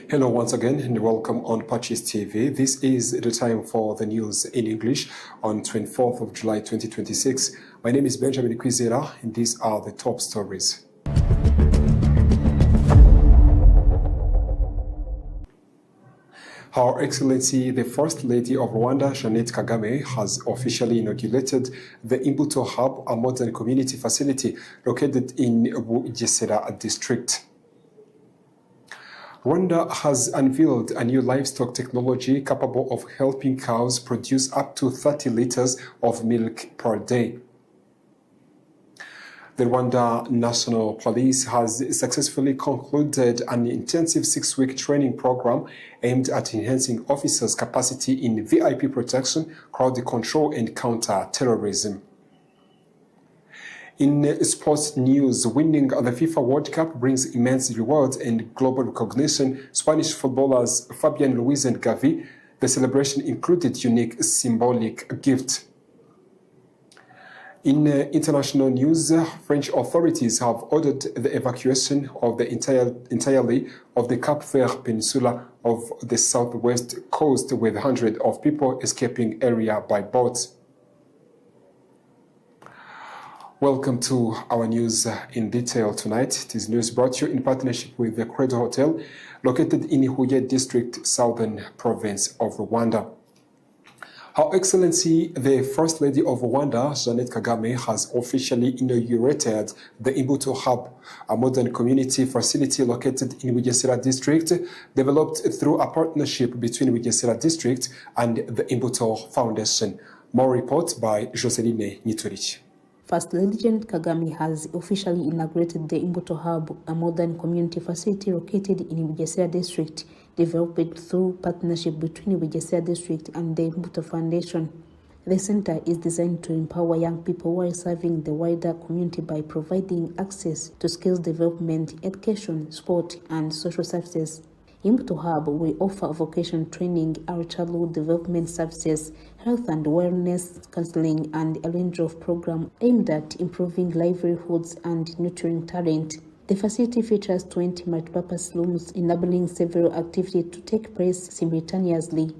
Hello once again and welcome on PACIS TV. This is the time for the news in English on 24th of July 2026. My name is Benjamin Kwizera and these are the top stories. Her Excellency, the First Lady of Rwanda, Jeannette Kagame, has officially inaugurated the Imbuto Hub, a modern community facility located in Bugesera district. Rwanda has unveiled a new livestock technology capable of helping cows produce up to 30 liters of milk per day. The Rwanda National Police has successfully concluded an intensive 6-week training program aimed at enhancing officers' capacity in VIP protection, crowd control, and counter-terrorism. In sports news, winning the FIFA World Cup brings immense rewards and global recognition. Spanish footballers Fabian Ruiz and Gavi, the celebration included unique symbolic gifts. In international news, French authorities have ordered the evacuation of the entirely of the Cape Verde Peninsula of the southwest coast, with hundreds of people escaping area by boat. Welcome to our news in detail tonight. It is news brought to you in partnership with the Credo Hotel, located in Huye District, Southern Province of Rwanda. Her Excellency, the First Lady of Rwanda, Jeannette Kagame, has officially inaugurated the Imbuto Hub, a modern community facility located in Bugesera District, developed through a partnership between Bugesera District and the Imbuto Foundation. More report by Joseline Niturich. First Lady Jeannette Kagame has officially inaugurated the Imbuto Hub, a modern community facility located in Bugesera District, developed through partnership between Bugesera District and the Imbuto Foundation. The center is designed to empower young people while serving the wider community by providing access to skills development, education, sport, and social services. Imbuto Hub will offer vocational training, early childhood development services, health and wellness counseling, and a range of programs aimed at improving livelihoods and nurturing talent. The facility features 20 multipurpose rooms, enabling several activities to take place simultaneously.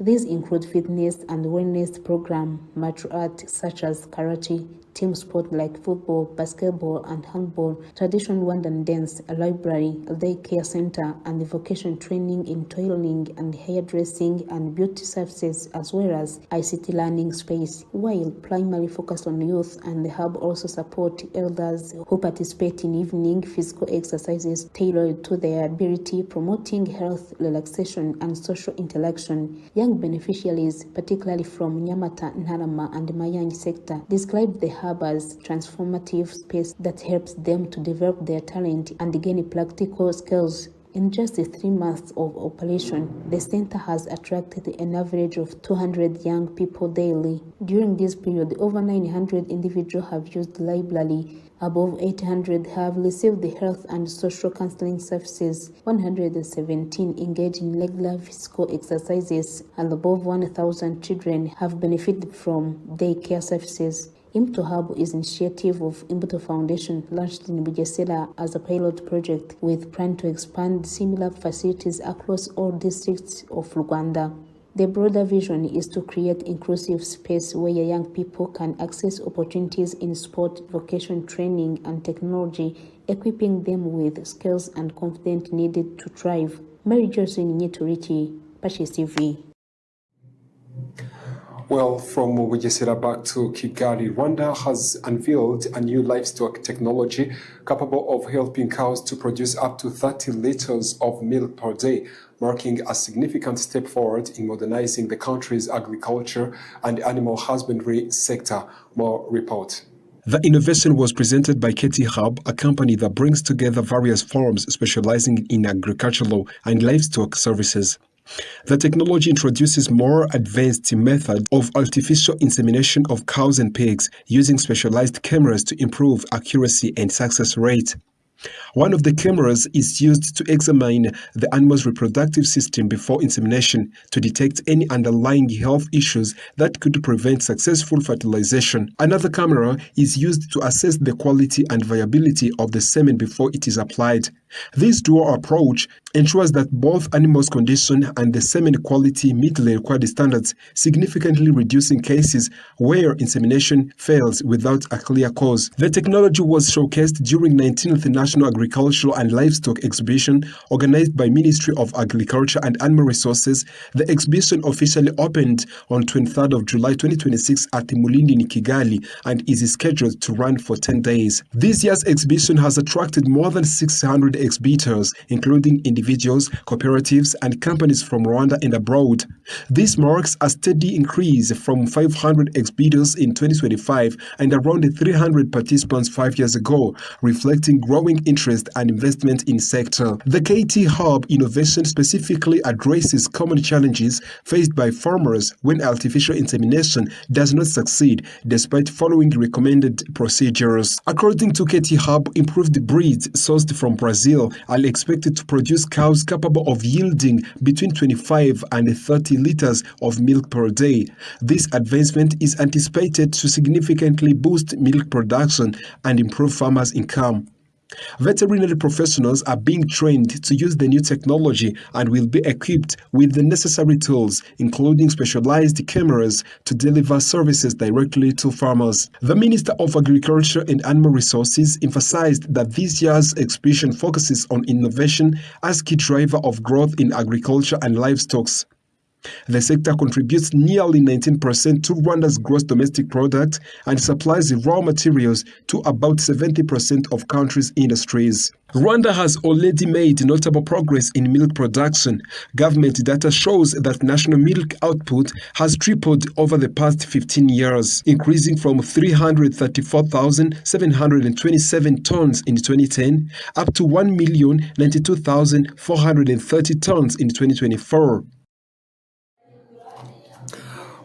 These include fitness and wellness programs, martial arts such as karate, team sport like football, basketball, and handball, traditional Rwandan dance, a library, a daycare center, and vocational training in tailoring and hairdressing and beauty services, as well as ICT learning space, while primarily focused on youth. And the hub also supports elders who participate in evening physical exercises tailored to their ability, promoting health, relaxation, and social interaction. Young beneficiaries, particularly from Nyamata, Ntarama, and Mayangi sector, described the hub as transformative space that helps them to develop their talent and gain practical skills. In just 3 months of operation, the center has attracted an average of 200 young people daily. During this period, over 900 individuals have used the library, above 800 have received the health and social counseling services, 117 engage in regular physical exercises, and above 1,000 children have benefited from daycare services. Imbuto Hub is an initiative of Imbuto Foundation, launched in Bugesera as a pilot project with plan to expand similar facilities across all districts of Rwanda. The broader vision is to create inclusive space where young people can access opportunities in sport, vocational training, and technology, equipping them with skills and confidence needed to thrive. Mary Josephine Niturich, PACIS TV. Well, from Bugesera back to Kigali, Rwanda has unveiled a new livestock technology capable of helping cows to produce up to 30 liters of milk per day, marking a significant step forward in modernizing the country's agriculture and animal husbandry sector. More report. The innovation was presented by KT Hub, a company that brings together various firms specializing in agricultural and livestock services. The technology introduces more advanced method of artificial insemination of cows and pigs using specialized cameras to improve accuracy and success rate. One of the cameras is used to examine the animal's reproductive system before insemination to detect any underlying health issues that could prevent successful fertilization. Another camera is used to assess the quality and viability of the semen before it is applied. This dual approach ensures that both animals' condition and the semen quality meet the required standards, significantly reducing cases where insemination fails without a clear cause. The technology was showcased during 19th National Agricultural and Livestock Exhibition organized by Ministry of Agriculture and Animal Resources. The exhibition officially opened on 23rd of July 2026 at Mulindi in Kigali and is scheduled to run for 10 days. This year's exhibition has attracted more than 600 exhibitors, including individuals, cooperatives, and companies from Rwanda and abroad. This marks a steady increase from 500 exhibitors in 2025 and around 300 participants 5 years ago, reflecting growing interest and investment in sector. The KT Hub innovation specifically addresses common challenges faced by farmers when artificial insemination does not succeed despite following recommended procedures. According to KT Hub, improved breeds sourced from Brazil are expected to produce cows capable of yielding between 25 and 30 liters of milk per day. This advancement is anticipated to significantly boost milk production and improve farmers' income. Veterinary professionals are being trained to use the new technology and will be equipped with the necessary tools, including specialized cameras, to deliver services directly to farmers. The Minister of Agriculture and Animal Resources emphasized that this year's exhibition focuses on innovation as key driver of growth in agriculture and livestock. The sector contributes nearly 19% to Rwanda's gross domestic product and supplies raw materials to about 70% of country's industries. Rwanda has already made notable progress in milk production. Government data shows that national milk output has tripled over the past 15 years, increasing from 334,727 tons in 2010 up to 1,092,430 tons in 2024.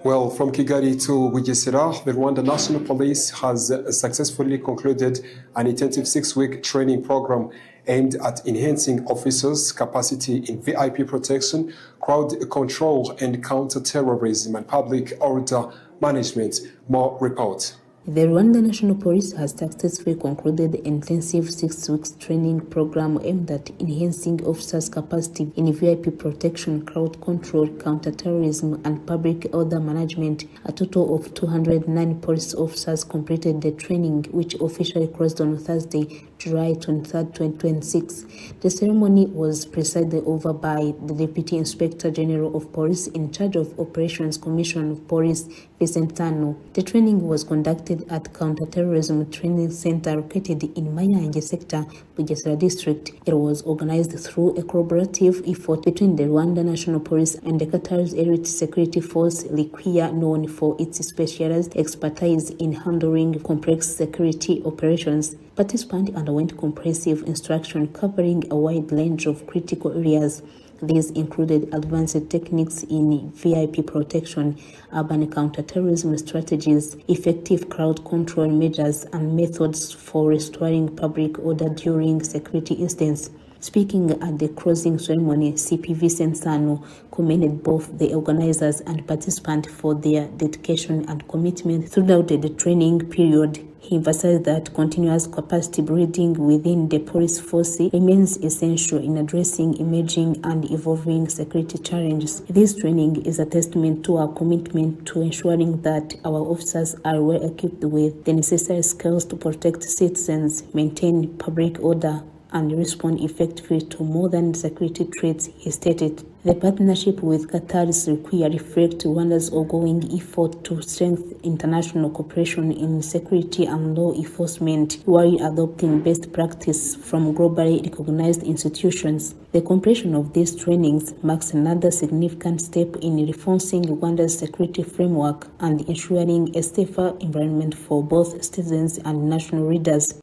Well, from Kigali to Bugesera, the Rwanda National Police has successfully concluded an intensive 6-week training program aimed at enhancing officers' capacity in VIP protection, crowd control, and counter-terrorism and public order management. More report. The Rwanda National Police has successfully concluded the intensive 6-week training program aimed at enhancing officers' capacity in VIP protection, crowd control, counter-terrorism, and public order management. A total of 209 police officers completed the training, which officially closed on Thursday, July 23, 2026. The ceremony was presided over by the Deputy Inspector General of Police in charge of Operations Commission of Police, ITANU. The training was conducted at Counter-Terrorism Training Center located in MYAKA sector, Bugesera district. It was organized through a collaborative effort between the Rwanda National Police and the Qatar's elite security force, RY'IGITANGAZAMAKURU, known for its specialized expertise in handling complex security operations. Participants underwent comprehensive instruction covering a wide range of critical areas. These included advanced techniques in VIP protection, urban counterterrorism strategies, effective crowd control measures, and methods for restoring public order during security incidents. Speaking at the closing ceremony, CP Vincent Sano commended both the organizers and participants for their dedication and commitment throughout the training period. He emphasized that continuous capacity building within the police force remains essential in addressing emerging and evolving security challenges. This training is a testament to our commitment to ensuring that our officers are well equipped with the necessary skills to protect citizens, maintain public order, and respond effectively to modern security threats, he stated. The partnership with Qatar's RWANYU reflects Rwanda's ongoing effort to strengthen international cooperation in security and law enforcement while adopting best practice from globally recognized institutions. The completion of these trainings marks another significant step in reinforcing Rwanda's security framework and ensuring a safer environment for both citizens and national leaders.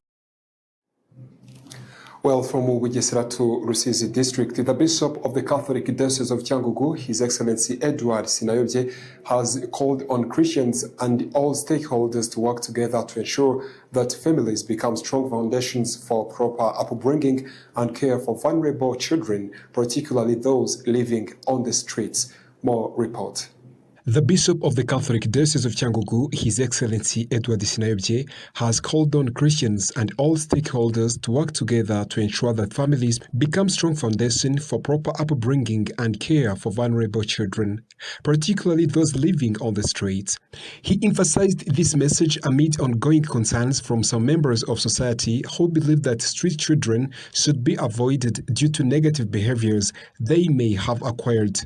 Well, from Bugesera to Rusizi district, the Bishop of the Catholic Diocese of Cyangugu, His Excellency Edward Sinayobye, has called on Christians and all stakeholders to work together to ensure that families become strong foundations for proper upbringing and care for vulnerable children, particularly those living on the streets. More report. The Bishop of the Catholic Diocese of Cyangugu, His Excellency Edward Sinayobye, has called on Christians and all stakeholders to work together to ensure that families become strong foundation for proper upbringing and care for vulnerable children, particularly those living on the streets. He emphasized this message amid ongoing concerns from some members of society who believe that street children should be avoided due to negative behaviors they may have acquired.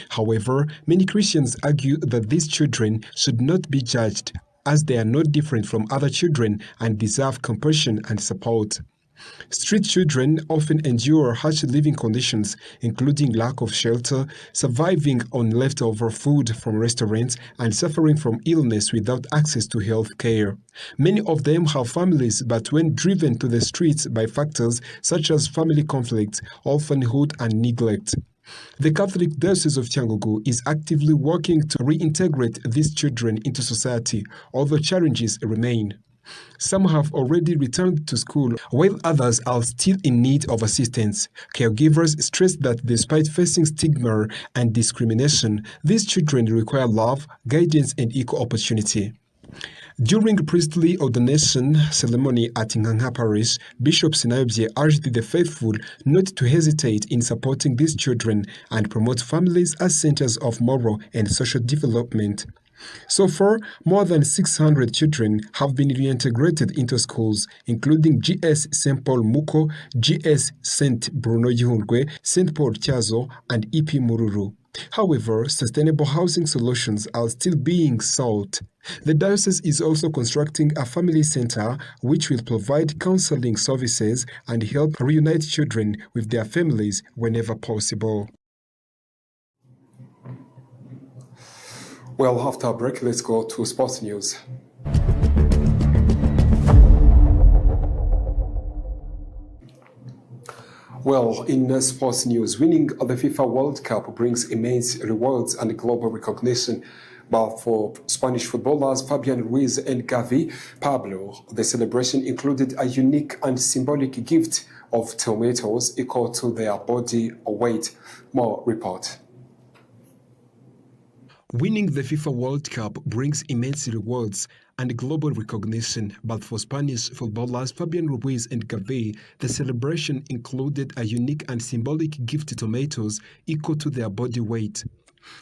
However, many Christians argue that these children should not be judged as they are not different from other children and deserve compassion and support. Street children often endure harsh living conditions, including lack of shelter, surviving on leftover food from restaurants, and suffering from illness without access to health care. Many of them have families, but when driven to the streets by factors such as family conflicts, orphanhood, and neglect. The Catholic Diocese of Cyangugu is actively working to reintegrate these children into society, although challenges remain. Some have already returned to school, while others are still in need of assistance. Caregivers stress that despite facing stigma and discrimination, these children require love, guidance, and equal opportunity. During priestly ordination ceremony at Nganga Parish, Bishop Sinayobye urged the faithful not to hesitate in supporting these children and promote families as centers of moral and social development. So far, more than 600 children have been reintegrated into schools, including GS St. Paul Muko, GS St. Bruno Gihundwe, St. Paul Chazo, and EP Mururu. However, sustainable housing solutions are still being sought. The diocese is also constructing a family center which will provide counseling services and help reunite children with their families whenever possible. Well, after a break, let's go to sports news. Well, in sports news, winning the FIFA World Cup brings immense rewards and global recognition. But for Spanish footballers Fabian Ruiz and Gavi Pablo, the celebration included a unique and symbolic gift of tomatoes equal to their body weight. More report. Winning the FIFA World Cup brings immense rewards and global recognition, but for Spanish footballers Fabian Ruiz and Gavi, the celebration included a unique and symbolic gift to tomatoes equal to their body weight.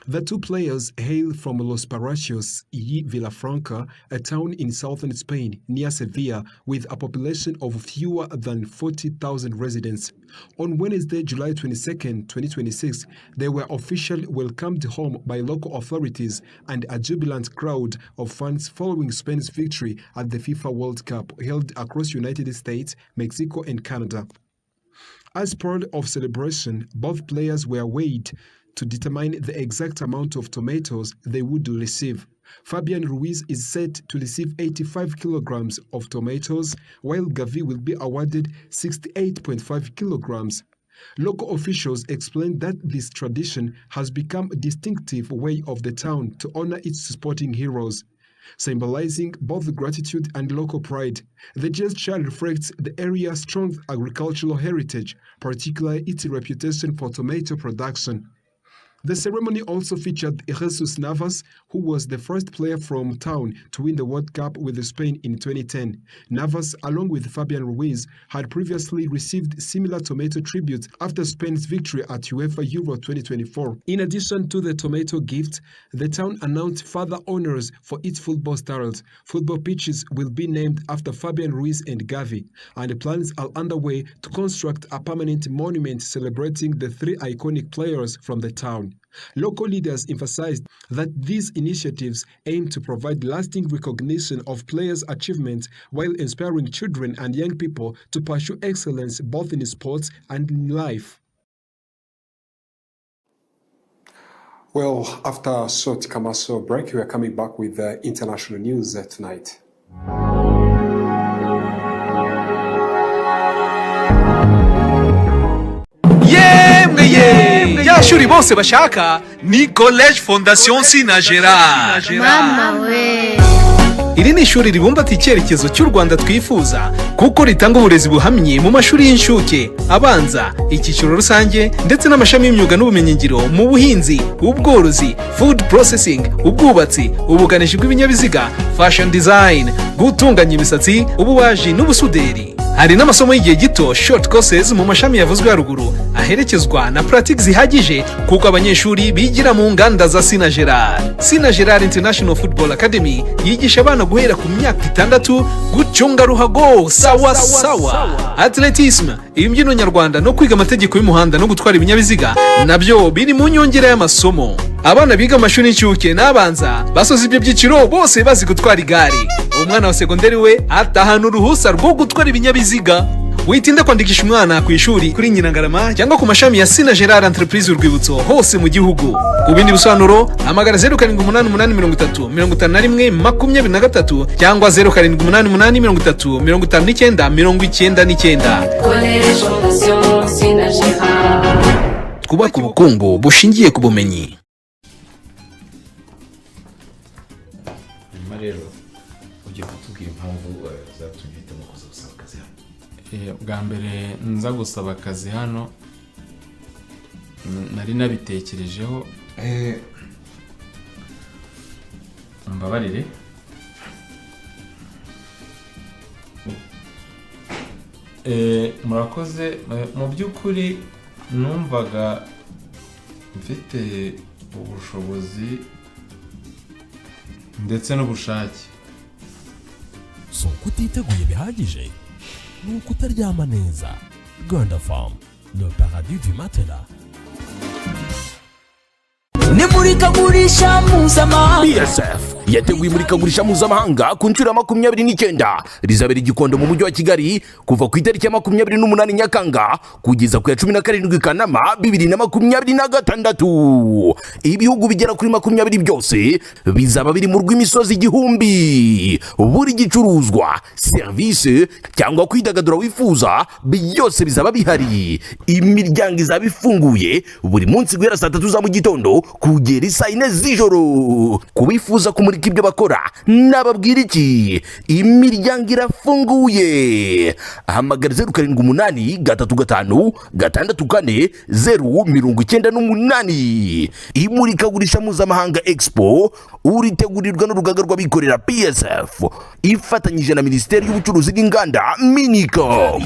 The two players hail from Los Palacios y Vilafranca, a town in southern Spain near Sevilla with a population of fewer than 40,000 residents. On Wednesday, July 22, 2026, they were officially welcomed home by local authorities and a jubilant crowd of fans following Spain's victory at the FIFA World Cup held across United States, Mexico, and Canada. As part of celebration, both players were weighed to determine the exact amount of tomatoes they would receive. Fabian Ruiz is set to receive 85 kilograms of tomatoes, while Gavi will be awarded 68.5 kilograms. Local officials explained that this tradition has become a distinctive way of the town to honor its sporting heroes, symbolizing both gratitude and local pride. The gesture reflects the area's strong agricultural heritage, particularly its reputation for tomato production. The ceremony also featured Jesus Navas, who was the first player from town to win the World Cup with Spain in 2010. Navas, along with Fabian Ruiz, had previously received similar tomato tributes after Spain's victory at UEFA Euro 2024. In addition to the tomato gift, the town announced further honors for its football stars. Football pitches will be named after Fabian Ruiz and Gavi, and plans are underway to construct a permanent monument celebrating the three iconic players from the town. Local leaders emphasized that these initiatives aim to provide lasting recognition of players' achievements while inspiring children and young people to pursue excellence both in sports and in life. Well, after a short commercial break, we are coming back with international news tonight. abanyeshuri bose bashaka ni College Fondation Sina Gerard. Mama we. Iri ni ishuri ribumbatiye icyerekezo cy'u Rwanda twifuza kuko ritanga uburezi buhamye mu mashuri y'inshuke, abanza, icyiciro rusange ndetse n'amashami y'imyuga n'ubumenyingiro mu buhinzi, ubworozi, food processing, ubwubatsi, ubukanishi bw'ibinyabiziga, fashion design, gutunganya imisatsi, ububaji n'ubusuderi. Hari n'amasomo y'igihe gito short courses mu mashami yavuzwe haruguru aherekezwa na practice zihagije kuko abanyeshuri bigira mu nganda za Sina Gerard. Sina Gerard International Football Academy yigisha abana guhera ku myaka 6 gucunga ruhago sawa sawa, atletism, imbyino nyarwanda no kwiga amategeko y'umuhanda no gutwara ibinyabiziga nabyo biri mu nyongera y'amasomo. Abana biga amashuri y'incuke n'abanza basoza ibyo byiciro bose bazi gutwara igare. Umwana wa segonderi we atahana uruhusa rwo gutwara ibinyabiziga. Witinda kwandikisha umwana ku ishuri kuri Nyirangarama cyangwa ku mashami ya Sina Gerard Entreprise Urwibutso hose mu gihugu. Ku bindi bisobanuro hamagara 0788535123 cyangwa 0788535999. Twubaka ubukungu bushingiye ku bumenyi. Ugiye kutubwira impamvu zatumye uhitamo kuza gusaba akazi hano? Bwa mbere nza gusaba akazi hano nari nabitekerejeho, mbabarire. Murakoze. Mu by'ukuri numvaga mfite ubushobozi ndetse n'ubushake. So kutiteguye bihagije ni ukutaryama neza. Rwanda Farm, le paradis du matelas. Ni murikagurisha mpuzamahanga. PSF yateguye imurikagurisha mpuzamahanga ku nshuro ya 29 rizabera i Gikondo mu mujyi wa Kigali kuva ku itariki ya 28 Nyakanga kugeza ku ya 17 Kanama 2026. Ibihugu bigera kuri 20 byose bizaba biri mu rw'imisozi igihumbi. Buri gicuruzwa, service cyangwa kwidagadura wifuza byose bizaba bihari. Imiryango izaba ifunguye buri munsi guhera saa 3 za mu gitondo kugera saa 4 z'ijoro. Kubifuza kumurika ibyo bakora nababwira iki? Imiryango irafunguye. Hamagara 0785-640-098. Imurikagurisha mpuzamahanga Expo uritegurirwa n'urugaga rw'abikorera PSF ifatanyije na Minisiteri y'Ubucuruzi n'Inganda Minicom.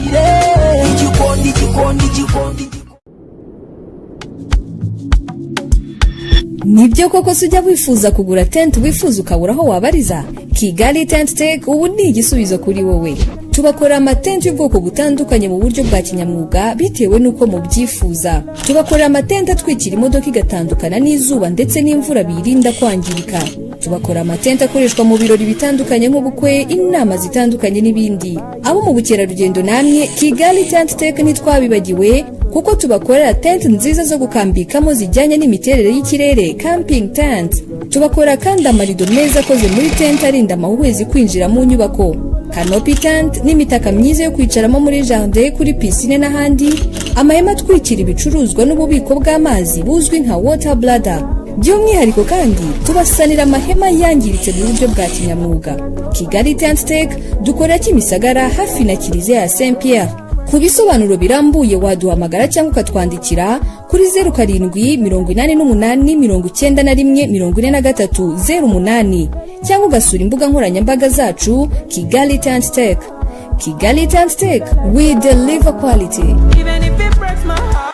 Nibyo koko sujya wifuza kugura tent wifuza ukabura aho wabariza? Kigali Tent Tech ubu ni igisubizo kuri wowe. Tubakora amatenti y'ubwoko butandukanye mu buryo bwa kinyamwuga bitewe nuko mubyifuza. Tubakora amatenti atwikira imodoka igatandukana n'izuba ndetse n'imvura birinda kwangirika. Tubakora amatenti akoreshwa mu birori bitandukanye nk'ubukwe, inama zitandukanye n'ibindi. Abo mu bukerarugendo namwe Kigali Tent Tech ntitwabibagiwe kuko tubakorera tent nziza zo gukambikamo zijyanye n'imiterere y'ikirere, camping tent. Tubakora kandi amarido meza akoze muri tent arinda amahuhwezi kwinjira mu nyubako, canopy tent n'imitaka myiza yo kwicaramo muri jardin, kuri piscine n'ahandi, amahema atwikira ibicuruzwa n'ububiko bw'amazi buzwi nka water bladder. By'umwihariko kandi tubasanira amahema yangiritse mu buryo bwa kinyamwuga. Kigali Tent Tech dukora Kimisagara hafi na Kiliziya ya Saint Pierre. Ku bisobanuro birambuye waduhamagara cyangwa ukatwandikira kuri 078889414308 cyangwa ugasura imbuga nkoranyambaga zacu Kigali Tent Tech. Kigali Tent Tech, we deliver quality. Even if it breaks my heart.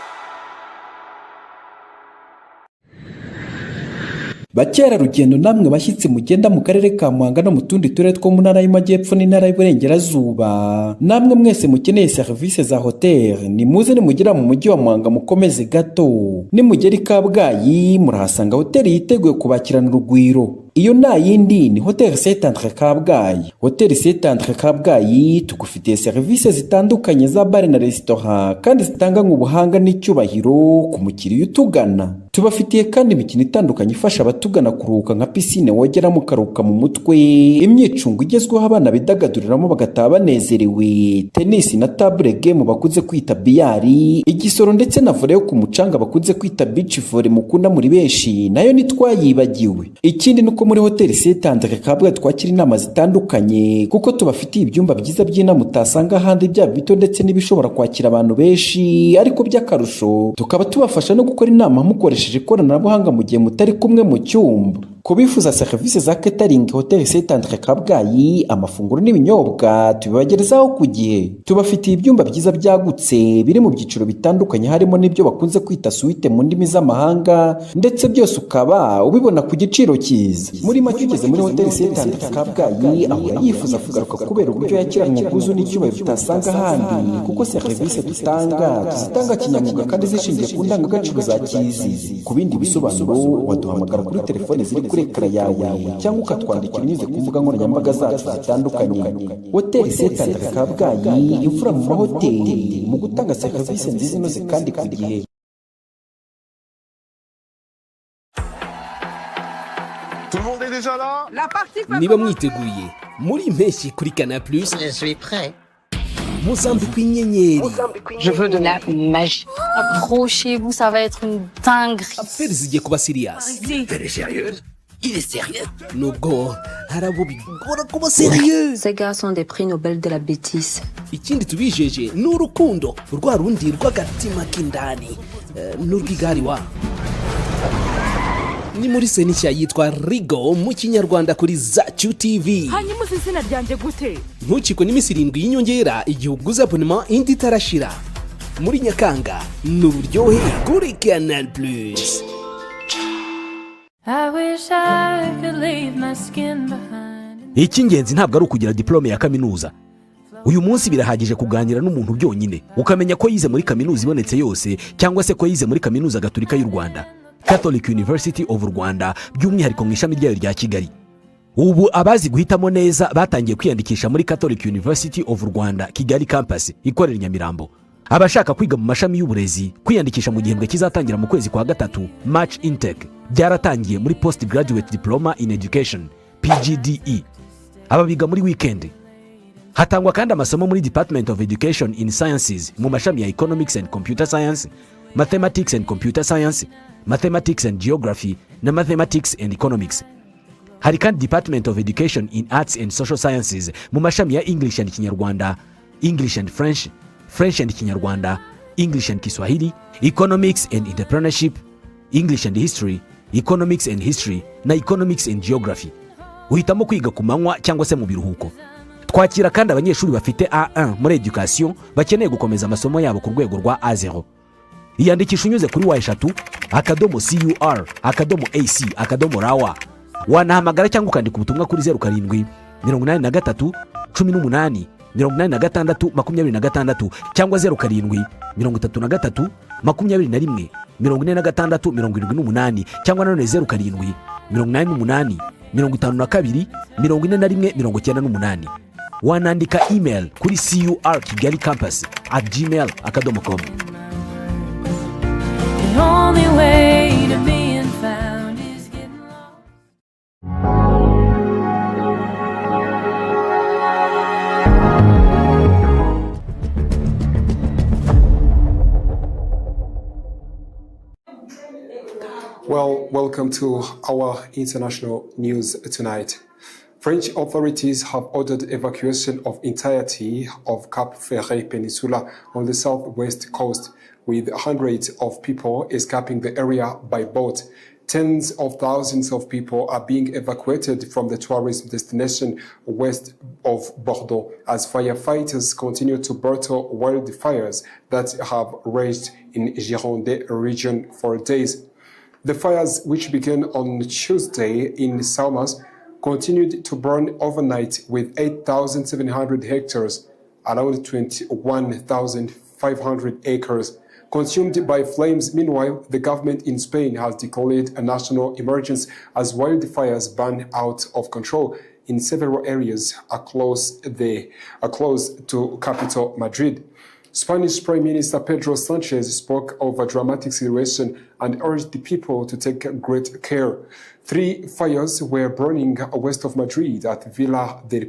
Bakerarugendo namwe bashyitsi mugenda mu karere ka Muhanga no mu tundi turere two mu ntara y'Amajyepfo n'intara y'Iburengerazuba, namwe mwese mukeneye serivisi za hotel, ni muze nimugera mu mujyi wa Muhanga mukomeze gato. Nimugera i Kabgayi murahasanga hoteli yiteguye kubakirana urugwiro. Iyo nta yindi ni Hotel Saint Andre Kabgayi. Hotel Saint Andre Kabgayi tugufitiye serivisi zitandukanye za bar na restaurant kandi zitanga nk'ubuhanga n'icyubahiro ku mukiriya utugana. Tubafitiye kandi imikino itandukanye ifasha abatugana kuruhuka nka pisine wogeramo ukaruhuka mu mutwe, imyicungo igezweho abana bidagaduriramo bagataha banezerewe, tennis na table game bakunze kwita biyari, igisoro ndetse na volley yo ku mucanga bakunze kwita beach volley mukunda muri benshi nayo ntitwayibagiwe. Ikindi nuko muri hoteli Saint-Andre Kabwe twakira inama zitandukanye kuko tubafitiye ibyumba byiza by'inama utasanga ahandi, byaba bito ndetse n'ibishobora kwakira abantu benshi, ariko by'akarusho tukaba tubafasha no gukora inama mukoresheje ikoranabuhanga mu gihe mutari kumwe mu cyumba. Kubifuza serivisi za catering Hotel Saint-Andre Kabgayi, amafunguro n'ibinyobwa tubibagerezaho ku gihe. Tubafitiye ibyumba byiza byagutse biri mu byiciro bitandukanye, harimo n'ibyo bakunze kwita suite mu ndimi z'amahanga, ndetse byose ukaba ubibona ku giciro cyiza. Muri make ugeze muri Hotel Saint-Andre Kabgayi ahora yifuza kugaruka kubera uburyo yakiranwe ubwuzu n'icyubahiro utasanga ahandi, kuko serivisi tuzitanga kinyamwuga kandi zishingiye ku ndangagaciro za kizizi. Ku bindi bisobanuro waduhamagara kuri telefone ziri kuri ekara yawe cyangwa ukatwandikira unyuze ku mbuga nkoranyambaga zacu zitandukanye. Hoteli Saint-Andre Kabgayi, imfura mu mahoteli mu gutanga serivisi nziza inoze kandi ku gihe. Niba mwiteguye muri impeshyi kuri Canal+, je suis prêt. muzambikwa inyenyeri. Je veux de la magie. Accrochez-vous, ça va être une dinguerie. Affaire zigiye kuba serious. Elle est sérieuse? Il est sérieux? Nubwo hari abo bigora kuba serieux. Ces gars sont des prix Nobel de la bêtise. Ikindi tubijeje ni urukundo rwa rundi rw'agatima k'indani n'urw'igari wa. Ni muri senisha yitwa Rigo mu Kinyarwanda kuri Zacu TV. Hanyuma izina ryanjye gute? Ntukiko n'iminsi 7 y'inyongera igihe uguze abonnement indi itarashira. Muri Nyakanga n'uburyohe kuri Canal+. I wish I could leave my skin behind. Icy'ingenzi ntabwo ari ukugira diplome ya kaminuza. Uyu munsi birahagije kuganira n'umuntu byonyine ukamenya ko yize muri kaminuza ibonetse yose, cyangwa se ko yize muri kaminuza Gatolika y'u Rwanda, Catholic University of Rwanda, by'umwihariko mu ishami ryayo rya Kigali. Ubu abazi guhitamo neza batangiye kwiyandikisha muri Catholic University of Rwanda Kigali campus ikorera Nyamirambo. Abashaka kwiga mu mashami y'uburezi kwiyandikisha mu gihembwe kizatangira mu kwezi kwa gatatu, March intake, byaratangiye muri postgraduate diploma in education PGDE. Aba biga muri weekend. Hatangwa kandi amasomo muri Department of Education in Sciences mu mashami ya Economics and Computer Science, Mathematics and Computer Science, Mathematics and Geography na Mathematics and Economics. Hari kandi Department of Education in Arts and Social Sciences mu mashami ya English and Kinyarwanda, English and French, French and Kinyarwanda, English and Kiswahili, Economics and Entrepreneurship, English and History, Economics and History na Economics and Geography. Uhitamo kwiga ku manywa cyangwa se mu biruhuko. Twakira kandi abanyeshuri bafite A1 muri education bakeneye gukomeza amasomo yabo ku rwego rwa A0. Iyandikisha unyuze kuri wa#CUR/AC/RAWA. Wanahamagara cyangwa ukandika ubutumwa kuri 07 83 18 86 26 cyangwa 07 33 21 46 78 cyangwa none 07 88 52 41 98. Wanandika email kuri curkigalikampus@gmail.com. The only way to being found is getting lost. Well, welcome to our international news tonight. French authorities have ordered evacuation of entirety of Cap Ferret Peninsula on the southwest coast, with hundreds of people escaping the area by boat. Tens of thousands of people are being evacuated from the tourist destination west of Bordeaux as firefighters continue to battle wildfires that have raged in Gironde region for days. The fires, which began on Tuesday in Saumas, continued to burn overnight with 8,700 hectares, around 21,500 acres, consumed by flames. Meanwhile, the government in Spain has declared a national emergency as wildfires burn out of control in several areas close to capital Madrid. Spanish Prime Minister Pedro Sanchez spoke of a dramatic situation and urged the people to take great care. 3 fires were burning west of Madrid at Villa del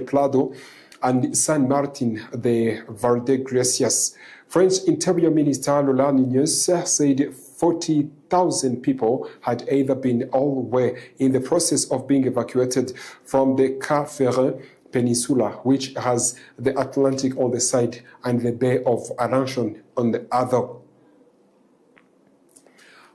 Prado and San Martin de Valdegracias. French Interior Minister Laurent Nunez said 40,000 people had either been or were in the process of being evacuated from the Cap-Ferrat Peninsula, which has the Atlantic on the side and the Bay of Aranjuez on the other.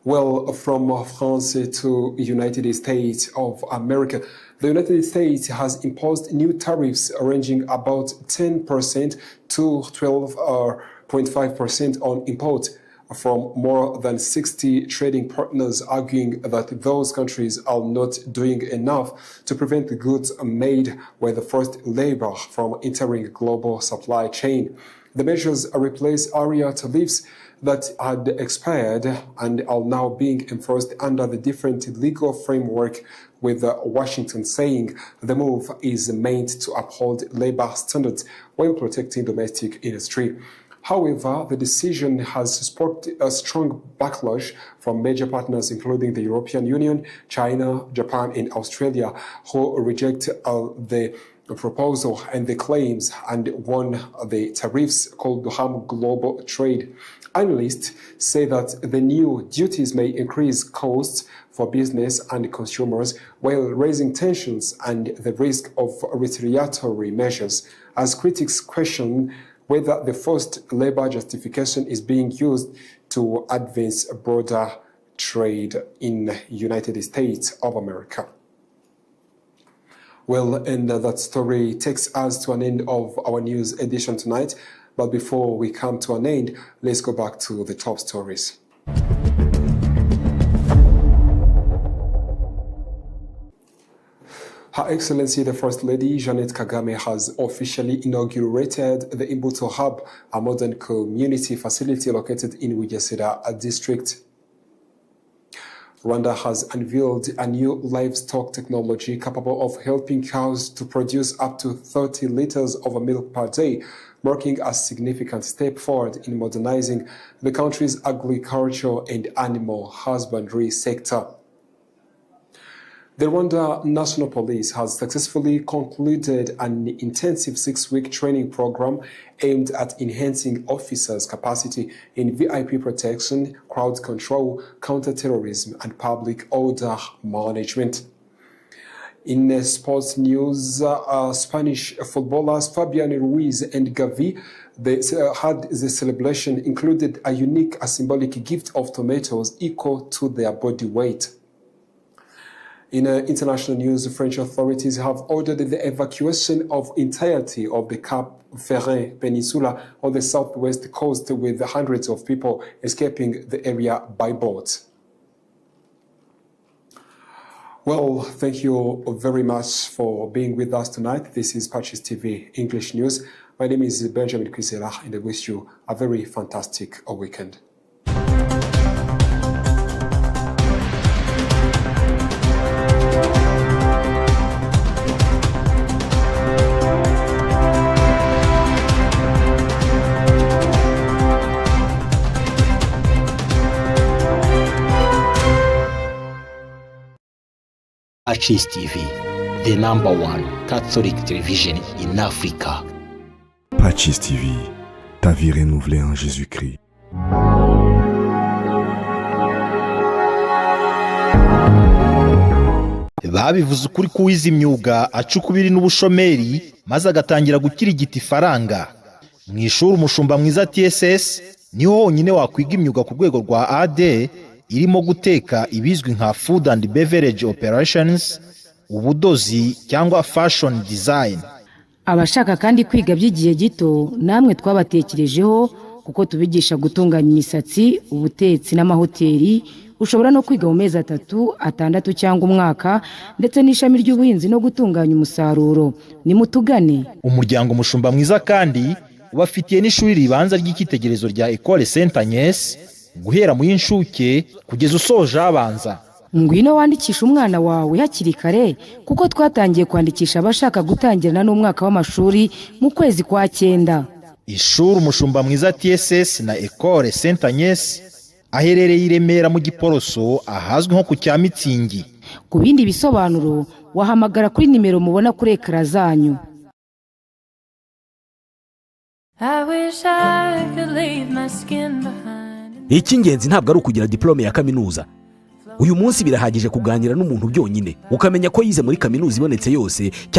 Well, from France to United States of America, the United States has imposed new tariffs ranging about 10% to 12.5% on imports from more than 60 trading partners, arguing that those countries are not doing enough to prevent the goods made with the forced labor from entering a global supply chain. The measures replace area tariffs that had expired and are now being enforced under the different legal framework, with Washington saying the move is meant to uphold labor standards while protecting domestic industry. However, the decision has sparked a strong backlash from major partners, including the European Union, China, Japan, and Australia, who reject the proposal and the claims and warn the tariffs could harm global trade. Analysts say that the new duties may increase costs for business and consumers while raising tensions and the risk of retaliatory measures, as critics question whether the forced labor justification is being used to advance broader trade in the United States of America. Well, and that story takes us to an end of our news edition tonight. But before we come to an end, let's go back to the top stories. Her Excellency the First Lady Jeannette Kagame has officially inaugurated the Imbuto Hub, a modern community facility located in Bugesera district. Rwanda has unveiled a new livestock technology capable of helping cows to produce up to 30 liters of milk per day, marking a significant step forward in modernizing the country's agriculture and animal husbandry sector. The Rwanda National Police has successfully concluded an intensive 6-week training program aimed at enhancing officers' capacity in VIP protection, crowd control, counter-terrorism, and public order management. In sports news, Spanish footballers Fabian Ruiz and Gavi had the celebration included a symbolic gift of tomatoes equal to their body weight. In international news, French authorities have ordered the evacuation of entirety of the Cap-Ferrat Peninsula on the southwest coast, with hundreds of people escaping the area by boat. Well, thank you very much for being with us tonight. This is PACIS TV English News. My name is Benjamin Kwizera, and I wish you a very fantastic weekend. PACIS TV, the #1 Catholic television in Africa. PACIS TV, ta vie renouvelée en Jésus-Christ. Babivuze ukuri kuwiza imyuga acukubiri n'ubushomeri maze agatangira gukirigita ifaranga. Mu ishuri umushumba mwiza TSS niho honyine wakwiga imyuga ku rwego rwa AD, irimo guteka ibizwi nka food and beverage operations, ubudozi cyangwa fashion design. Abashaka kandi kwiga by'igihe gito namwe twabatekerejeho, kuko tubigisha gutunganya imisatsi, ubutetsi n'amahoteli. Ushobora no kwiga mu mezi 3, 6 cyangwa umwaka, ndetse n'ishami ry'ubuhinzi no gutunganya umusaruro. Nimutugane. Umuryango umushumba mwiza kandi ubafitiye n'ishuri ribanza ry'ikitegerezo rya Ecole Saint Agnes, guhera mu y'inshuke kugeza usoje abanza. Ngwino wandikisha umwana wawe hakiri kare, kuko twatangiye kwandikisha abashaka gutangirana n'umwaka w'amashuri mu kwezi kwa 9. ishuri umushumba mwiza TSS na Ecole Saint Agnes aherereye i Remera mu Giporoso ahazwi nko ku Cyamitsingi. Ku bindi bisobanuro wahamagara kuri nimero mubona kuri ekara zanyu. I wish I could leave my skin behind. Icy'ingenzi ntabwo ari ukugira diplome ya kaminuza. Uyu munsi birahagije kuganira n'umuntu byonyine ukamenya ko yize muri kaminuza ibonetse yose